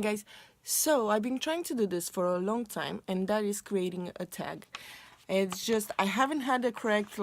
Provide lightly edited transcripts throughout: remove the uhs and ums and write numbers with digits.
Guys, so I've been trying to do this for a long time, and that is creating a tag. It's just I haven't had the correct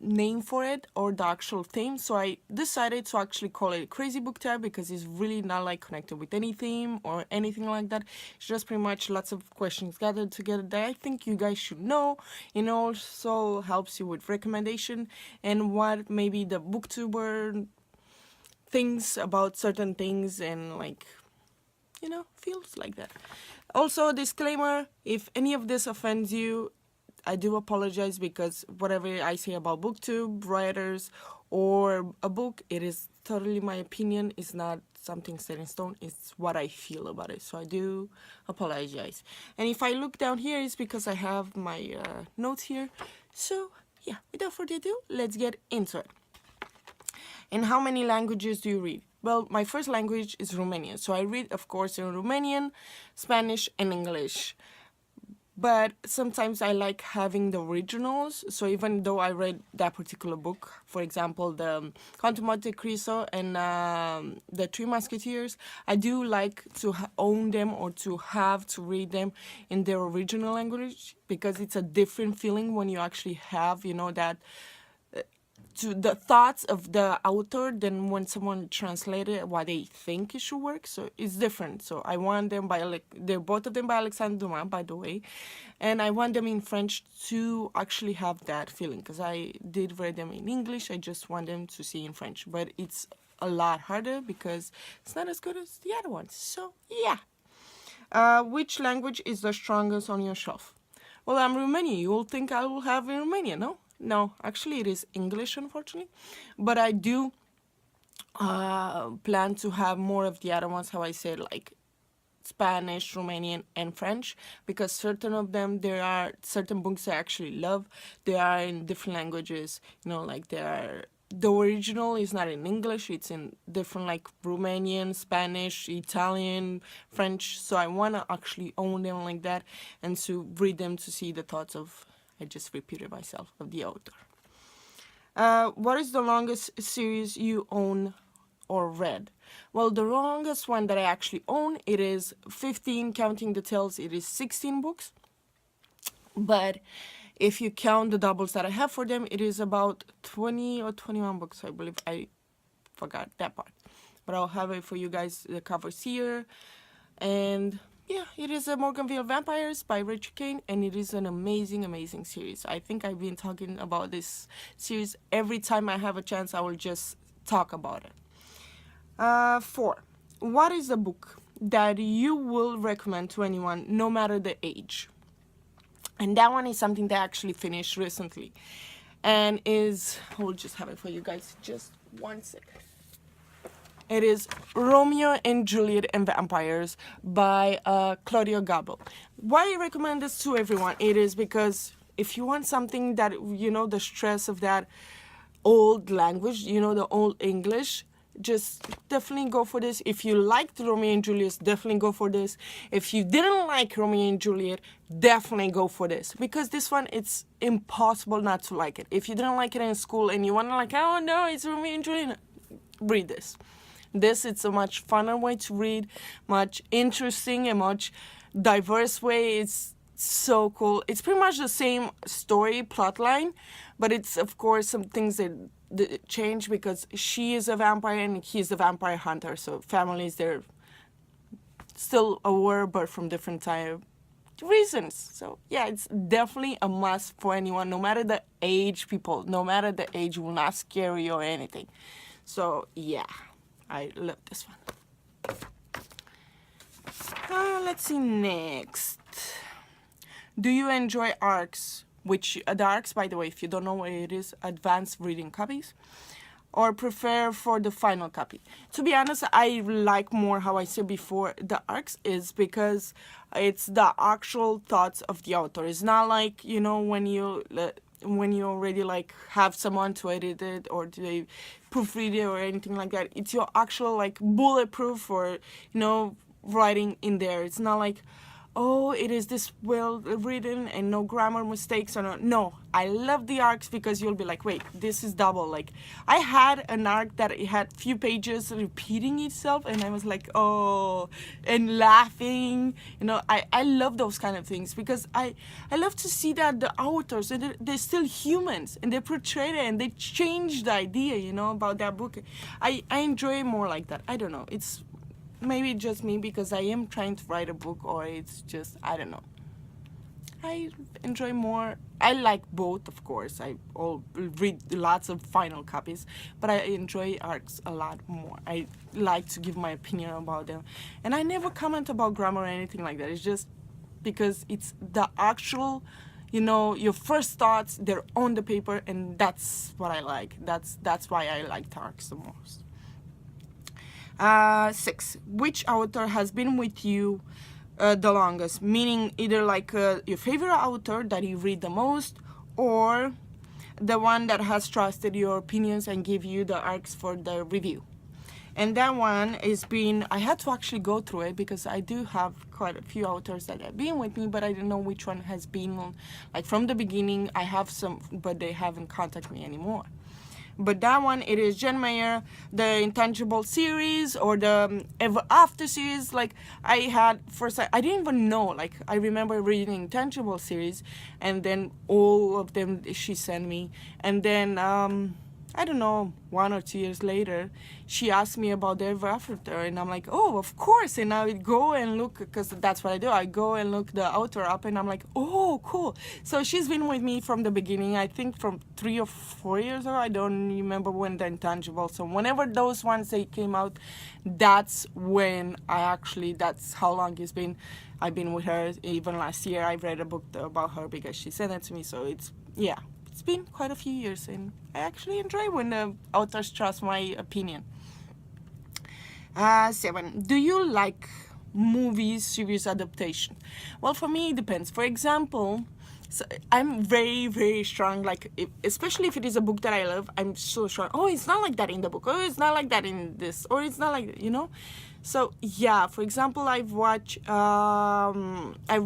name for it or the actual theme, so I decided to actually call it a crazy book tag because it's really not connected with any theme or anything like that. It's just pretty much lots of questions gathered together that I think you guys should know, and also helps you with recommendation and what maybe the booktuber thinks about certain things and feels like that. Also, disclaimer, if any of this offends you, I do apologize, because whatever I say about booktube, writers, or a book, it is totally my opinion. It's not something set in stone. It's what I feel about it. So I do apologize. And if I look down here, it's because I have my notes here. So yeah, without further ado, let's get into it. And how many languages do you read? Well, my first language is Romanian. So I read, of course, in Romanian, Spanish, and English. But sometimes I like having the originals. So even though I read that particular book, for example, the Count of Monte Cristo and the Three Musketeers, I do like to own them or to have to read them in their original language, because it's a different feeling when you actually have, that to the thoughts of the author than when someone translated what they think it should work. So it's different. So I want them they're both of them by Alexandre Dumas, by the way, and I want them in French to actually have that feeling, because I did read them in English. I just want them to see in French, but it's a lot harder because it's not as good as the other ones. So yeah. Which language is the strongest on your shelf? Well, I'm Romanian. You will think I will have in Romanian, no? No, actually it is English, unfortunately. But I do plan to have more of the other ones, how I said, like Spanish, Romanian, and French, because certain of them, there are certain books I actually love. They are in different languages, the original is not in English, it's in different Romanian, Spanish, Italian, French. So I want to actually own them like that and to read them to see the thoughts of, I just repeated myself, of the author. What is the longest series you own or read? Well, the longest one that I actually own, it is 15, counting the tales, it is 16 books. But if you count the doubles that I have for them, it is about 20 or 21 books, I believe. I forgot that part. But I'll have it for you guys, the covers here. And yeah, it is a Morganville Vampires by Richard Kane, and it is an amazing, amazing series. I think I've been talking about this series every time I have a chance. I will just talk about it. 4. What is a book that you will recommend to anyone, no matter the age? And that one is something that I actually finished recently, and I'll just have it for you guys. Just one second. It is Romeo and Juliet and Vampires by Claudio Gabel. Why I recommend this to everyone? It is because if you want something that, the stress of that old language, the old English, just definitely go for this. If you liked Romeo and Juliet, definitely go for this. If you didn't like Romeo and Juliet, definitely go for this. Because this one, it's impossible not to like it. If you didn't like it in school and you want to oh no, it's Romeo and Juliet, read this. It's a much funner way to read, much interesting and much diverse way. It's so cool. It's pretty much the same story plot line, but it's of course some things that change, because she is a vampire and he's a vampire hunter. So families, they're still a war, but from different type reasons. So yeah, it's definitely a must for anyone, no matter the age, people. No matter the age, will not scare you or anything. So yeah. I love this one. Let's see next. Do you enjoy ARCs? Which the ARCs, by the way, if you don't know what it is, Advanced Reading Copies, or prefer for the final copy? To be honest, I like more, how I said before, the ARCs, is because it's the actual thoughts of the author. It's not like, when you already have someone to edit it or to proofread it or anything like that. It's your actual bulletproof or writing in there. It's not like, oh, it is this well written and no grammar mistakes or no. I love the arcs because you'll be like, wait, this is double. Like, I had an arc that it had few pages repeating itself, and I was like, oh, and laughing. I love those kind of things because I love to see that the authors, and they're still humans, and they portray it and they change the idea, about that book. I enjoy more like that. I don't know. It's maybe just me because I am trying to write a book, or it's just, I don't know. I enjoy more. I like both, of course. I all read lots of final copies, but I enjoy arcs a lot more. I like to give my opinion about them, and I never comment about grammar or anything like that. It's just because it's the actual, your first thoughts. They're on the paper, and that's what I like. That's why I like arcs the most. 6. Which author has been with you the longest? Meaning either like your favorite author that you read the most, or the one that has trusted your opinions and give you the arcs for the review. And that one is I had to actually go through it because I do have quite a few authors that have been with me, but I don't know which one has been on, like from the beginning. I have some, but they haven't contacted me anymore. But that one, it is Jen Mayer, the Intangible series, or the Ever After series. Like, I had first, I didn't even know. Like, I remember reading Intangible series, and then all of them she sent me. And then, I don't know, 1 or 2 years later, she asked me about the Ever After, and I'm like, oh, of course. And I would go and look, because that's what I do. I go and look the author up, and I'm like, oh, cool. So she's been with me from the beginning, I think from 3 or 4 years ago. I don't remember when the Intangible. So whenever those ones they came out, that's when that's how long it's been. I've been with her. Even last year, I read a book about her because she sent it to me. So it's been quite a few years, and I actually enjoy when the authors trust my opinion. 7. Do you like movies, series adaptation? Well, for me, it depends. For example, so I'm very, very strong, like, especially if it is a book that I love, I'm so strong. Oh, it's not like that in the book. Oh, it's not like that in this. Or it's not like, So, yeah, for example, I've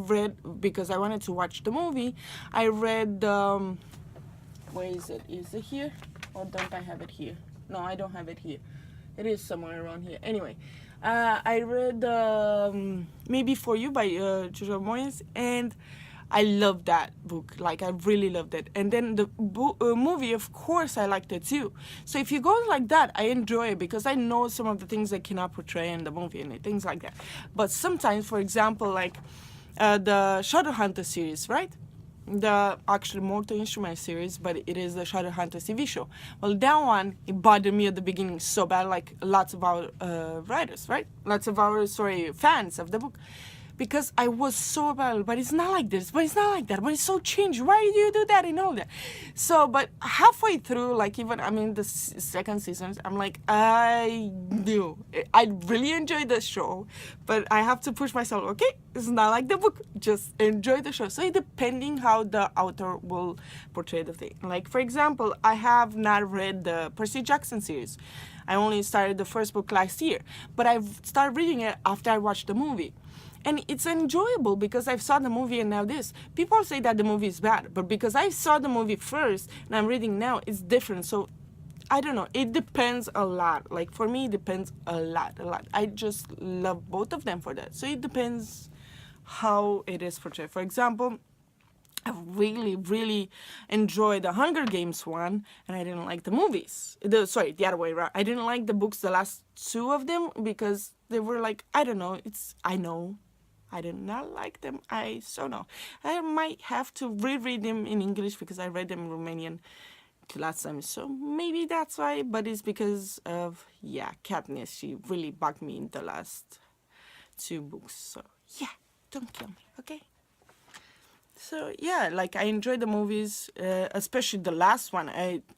read, because I wanted to watch the movie, I read, where is it? Is it here? Or don't I have it here? No, I don't have it here. It is somewhere around here. Anyway, I read Maybe For You by Jojo Moyes, and I loved that book. Like, I really loved it. And then the movie, of course, I liked it too. So if you go like that, I enjoy it because I know some of the things I cannot portray in the movie and things like that. But sometimes, for example, like the Shadowhunter series, right? The actually Mortal Instrument series, but it is the Shadowhunter TV show. Well, that one, it bothered me at the beginning so bad, like lots of our writers, right? Lots of our, fans of the book. Because I was so bad, but it's not like this, but it's not like that, but it's so changed. Why do you do that and all that? So, but halfway through, like even, the second season, I'm like, I really enjoyed the show, but I have to push myself, okay? It's not like the book, just enjoy the show. So it depending how the author will portray the thing. Like, for example, I have not read the Percy Jackson series. I only started the first book last year, but I've started reading it after I watched the movie. And it's enjoyable because I've saw the movie and now this. People say that the movie is bad, but because I saw the movie first and I'm reading now, it's different. So, I don't know. It depends a lot. Like, for me, it depends a lot. I just love both of them for that. So, it depends how it is portrayed. For example, I really, really enjoyed the Hunger Games one, and I didn't like the movies. The other way around. I didn't like the books, the last 2 of them, because they were like, I don't know. I know. I did not like them. I might have to reread them in English because I read them in Romanian last time. So maybe that's why. But it's because of, Katniss. She really bugged me in the last 2 books. So, don't kill me, okay? So, like, I enjoyed the movies, especially the last one,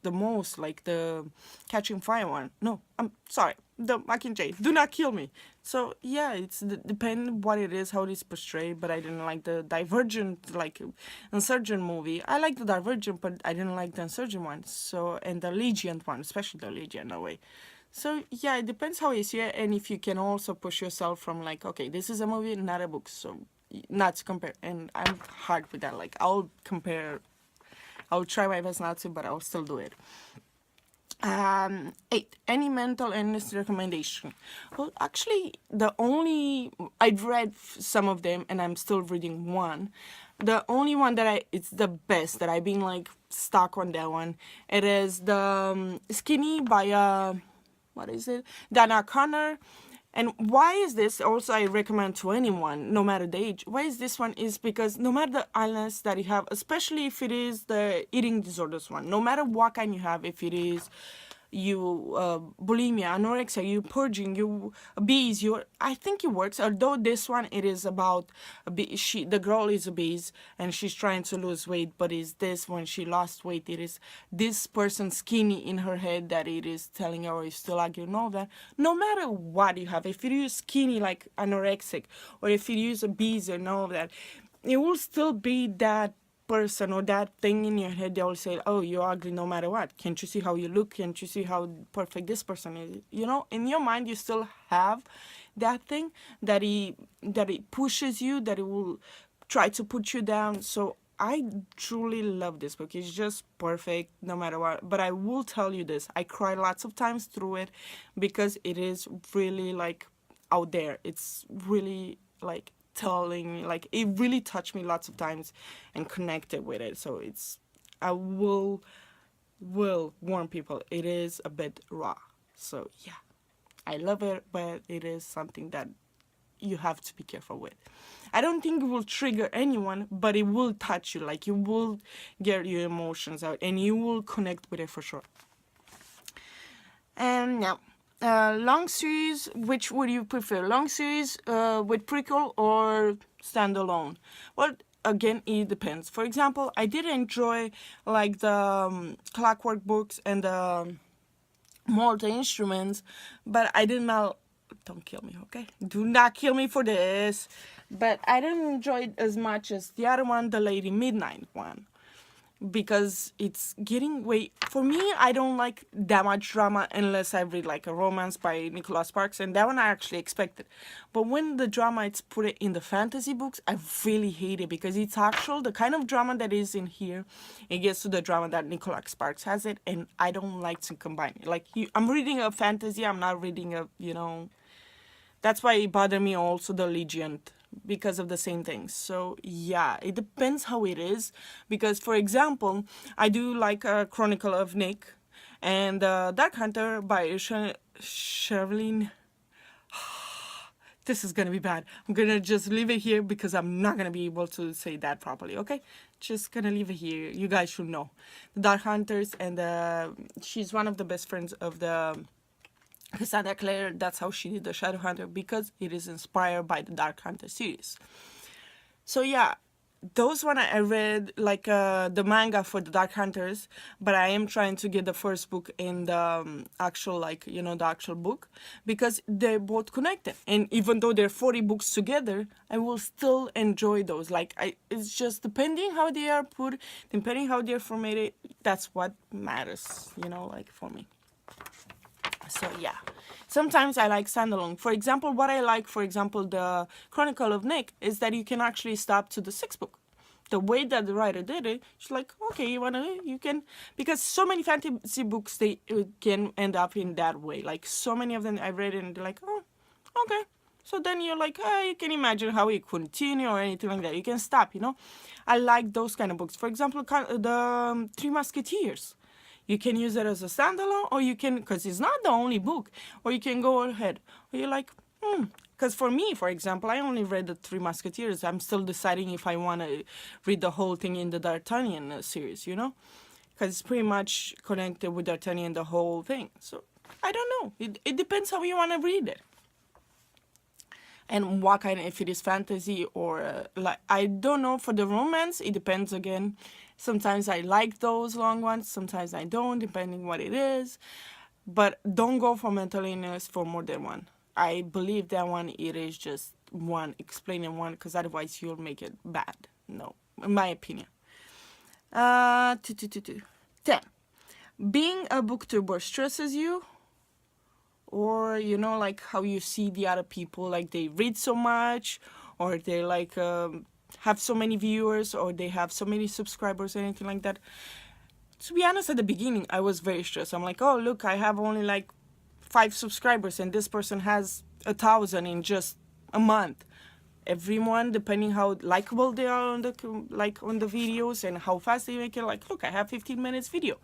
the most, like the Catching Fire one. No, I'm sorry, the Mockingjay, Do Not Kill Me. So, it's depend what it is, how it is portrayed, but I didn't like the Divergent, like, Insurgent movie. I like the Divergent, but I didn't like the Insurgent one, so, and the Legion one, especially the Legion, no way. So, it depends how you see it, and if you can also push yourself from, like, okay, this is a movie, not a book, so, not to compare, and I'm hard with that. Like I'll compare, I'll try my best not to, but I'll still do it. 8. Any mental illness recommendation? Well, actually, I've read some of them, and I'm still reading one. The only one that it's the best that I've been like stuck on that one. It is the Skinny by what is it? Dana Connor. And why is this? Also, I recommend to anyone, no matter the age. Why is this one? Is because no matter the illness that you have, especially if it is the eating disorders one, no matter what kind you have, if it is you bulimia, anorexia, you purging, you obese, I think it works. Although this one, it is about the girl is obese and she's trying to lose weight, but is this when she lost weight, it is this person skinny in her head that it is telling her, or is still arguing all that. No matter what you have, if you use skinny like anorexic, or if you use obese and all that, it will still be that person or that thing in your head. They will say, oh, you're ugly no matter what. Can't you see how you look? Can't you see how perfect this person is? You know, in your mind you still have that thing that it pushes you, that it will try to put you down. So I truly love this book. It's just perfect no matter what. But I will tell you this, I cried lots of times through it because it is really like out there. It's really like telling me, like it really touched me lots of times and connected with it. So I will warn people, it is a bit raw. So yeah, I love it, but it is something that you have to be careful with. I don't think it will trigger anyone, but it will touch you. Like you will get your emotions out and you will connect with it for sure. And now, long series, which would you prefer? Long series with prequel or standalone? Well, again, it depends. For example, I did enjoy like the Clockwork books and the multi-instruments, but I did not, don't kill me, okay? Do not kill me for this. But I didn't enjoy it as much as the other one, the Lady Midnight one, because it's getting way, for me, I don't like that much drama unless I read like a romance by Nicholas Sparks, and that one I actually expected. But when the drama it's put it in the fantasy books, I really hate it, because it's actual the kind of drama that is in here, it gets to the drama that Nicholas Sparks has it, and I don't like to combine it. Like I'm reading a fantasy, I'm not reading a, that's why it bothered me also the Legion, because of the same things. So yeah, it depends how it is, because for example, I do like a Chronicle of Nick and Dark Hunter by Sherilyn. This is gonna be bad. I'm gonna just leave it here because I'm not gonna be able to say that properly, okay? Just gonna leave it here. You guys should know the Dark Hunters, and she's one of the best friends of the Cassandra Clare. That's how she did the Shadowhunter, because it is inspired by the Dark Hunter series. So yeah, those one I read like the manga for the Dark Hunters, but I am trying to get the first book in the actual, like, the actual book, because they're both connected. And even though they're 40 books together, I will still enjoy those. Like it's just depending how they are put, depending how they're formatted, that's what matters, like for me. So yeah, sometimes I like standalone. For example, what I like, for example, the Chronicle of Nick, is that you can actually stop to the 6th book. The way that the writer did it, she's like, okay, you can, because so many fantasy books, they can end up in that way. Like so many of them I read and they're like, oh, okay. So then you're like, you can imagine how it continue or anything like that. You can stop, I like those kind of books. For example, the Three Musketeers. You can use it as a standalone, or you can, because it's not the only book, or you can go ahead. Or you're like, because for me, for example, I only read the Three Musketeers. I'm still deciding if I want to read the whole thing in the D'Artagnan series, because it's pretty much connected with D'Artagnan, the whole thing. So I don't know. It depends how you want to read it. And what kind, if it is fantasy or like, I don't know. For the romance, it depends again. Sometimes I like those long ones, sometimes I don't, depending what it is. But don't go for mental illness for more than one. I believe that one, it is just one, explaining one, because otherwise you'll make it bad. No, in my opinion. 10. Being a booktuber stresses you? Or, like how you see the other people, like they read so much, or they like have so many viewers, or they have so many subscribers or anything like that. To be honest, at the beginning I was very stressed. I'm like, oh look, I have only like 5 subscribers and this person has 1,000 in just a month. Everyone, depending how likable they are on the videos and how fast they make it, like, look, I have 15 minutes video.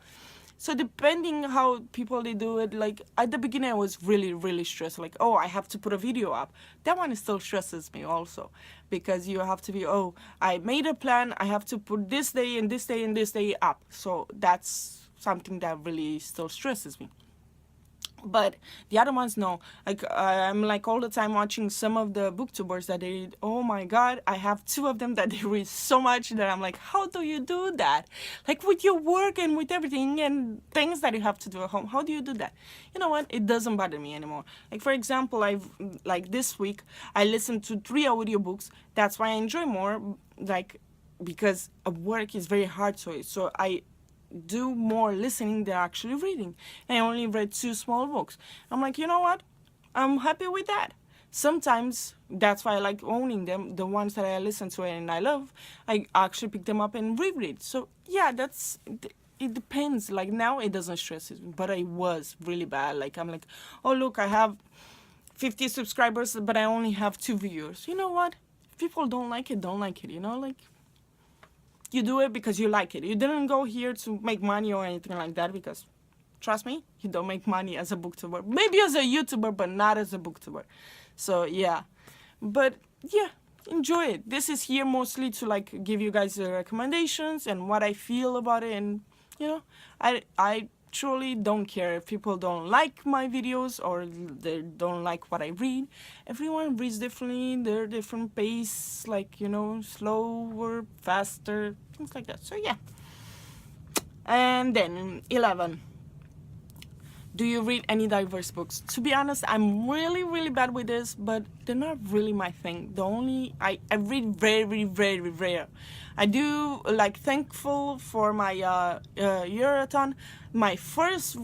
So depending how people they do it, like at the beginning I was really stressed, like, oh, I have to put a video up. That one still stresses me also, because you have to be, oh, I made a plan, I have to put this day and this day and this day up. So that's something that really still stresses me. But the other ones, no. Like I'm like all the time watching some of the booktubers that they read. Oh my god, I have 2 of them that they read so much that I'm like, how do you do that? Like with your work and with everything and things that you have to do at home, how do you do that? You know what? It doesn't bother me anymore. Like for example, like this week I listened to 3 audiobooks. That's why I enjoy more, like, because work is very hard, so I do more listening than actually reading. And I only read 2 small books. I'm like, you know what? I'm happy with that. Sometimes that's why I like owning them. The ones that I listen to and I love, I actually pick them up and reread. So yeah, it depends. Like now it doesn't stress me, but I was really bad. Like I'm like, oh look, I have 50 subscribers, but I only have 2 viewers. You know what? If people don't like it, don't like it. You know, like, you do it because you like it. You didn't go here to make money or anything like that, because trust me, you don't make money as a booktuber. Maybe as a YouTuber, but not as a booktuber. So yeah, but yeah, enjoy it. This is here mostly to like give you guys the recommendations and what I feel about it. And you know, I truly don't care if people don't like my videos or they don't like what I read. Everyone reads differently, they're different pace, like, you know, slower, faster, things like that. So yeah. And then 11. Do you read any diverse books? To be honest, I'm really bad with this, but they're not really my thing. The only I read very rare. I do like thankful for my Eurathon. My first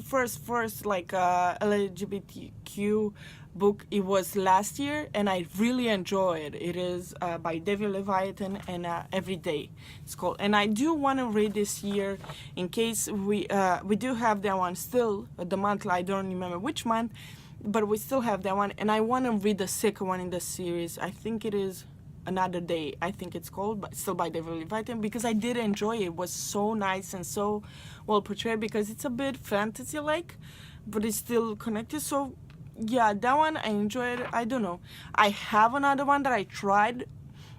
like LGBTQ book, it was last year, and I really enjoyed it. It is by David Leviathan, and Every Day it's called. And I do want to read this year, in case we do have that one still, the month, I don't remember which month, but we still have that one. And I want to read the second one in the series. I think it is Another Day, I think it's called, but still by David Leviathan, because I did enjoy it. It was so nice and so well portrayed, because it's a bit fantasy like, but it's still connected. So yeah, that one I enjoyed. I don't know, I have another one that I tried,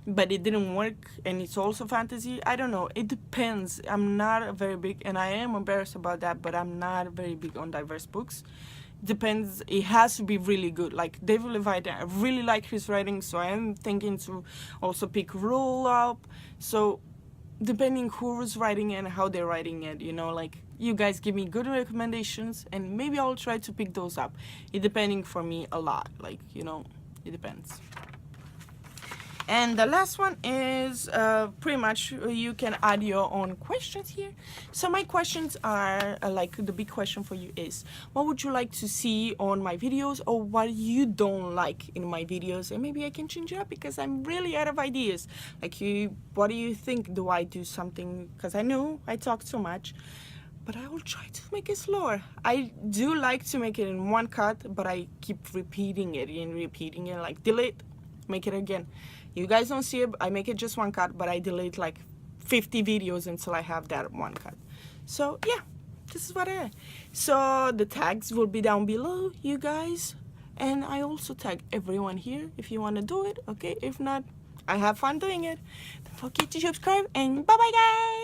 but it didn't work, and it's also fantasy. I don't know, it depends. I'm not a very big, and I am embarrassed about that, but I'm not very big on diverse books. Depends, it has to be really good. Like David Leviathan, I really like his writing, so I am thinking to also pick Roll Up. So depending who's writing and how they're writing it, you know, like, you guys give me good recommendations and maybe I'll try to pick those up. It depending for me a lot, like, you know, it depends. And the last one is pretty much you can add your own questions here. So my questions are like, the big question for you is, what would you like to see on my videos, or what you don't like in my videos? And maybe I can change it up, because I'm really out of ideas. Like, what do you think? Do I do something? Because I know I talk too much, but I will try to make it slower. I do like to make it in one cut, but I keep repeating it and repeating it, like delete, make it again. You guys don't see it, I make it just one cut, but I delete like 50 videos until I have that one cut. So yeah, this is what I am. So the tags will be down below, you guys. And I also tag everyone here if you want to do it, okay? If not, I have fun doing it. Don't forget to subscribe, and bye bye guys!